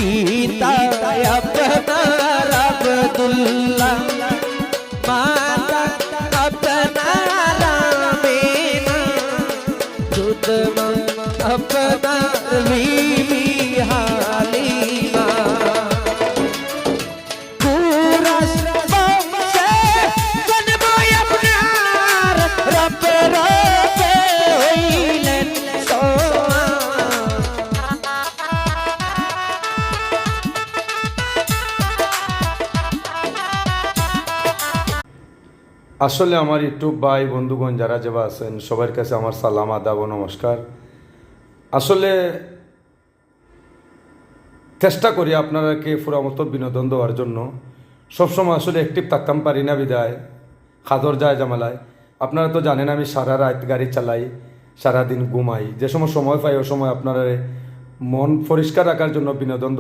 পিতা আপনার আব্দুল্লাহ, মাতা আপনার আমিনা, দুধ মা আপনার বিবি হালিমা। কুরাশ বংশে জন্ম আপনার, রবে রবে হইলেন সোয়া। আসলে আমার ইউটিউব ভাই বন্ধুগণ যারা যারা আছেন সবার কাছে আমার সালাম আদাব ও নমস্কার। আসলে চেষ্টা করি আপনারাকে পুরা মতো বিনোদন দেওয়ার জন্য। সবসময় আসলে অ্যাক্টিভ থাকতাম পারি না বিদায় খাদর যায় জামালায়। আপনারা তো জানেন আমি সারা রাত গাড়ি চালাই, সারাদিন ঘুমাই, যে সময় সময় পাই ওই সময় আপনারা মন পরিষ্কার রাখার জন্য বিনোদন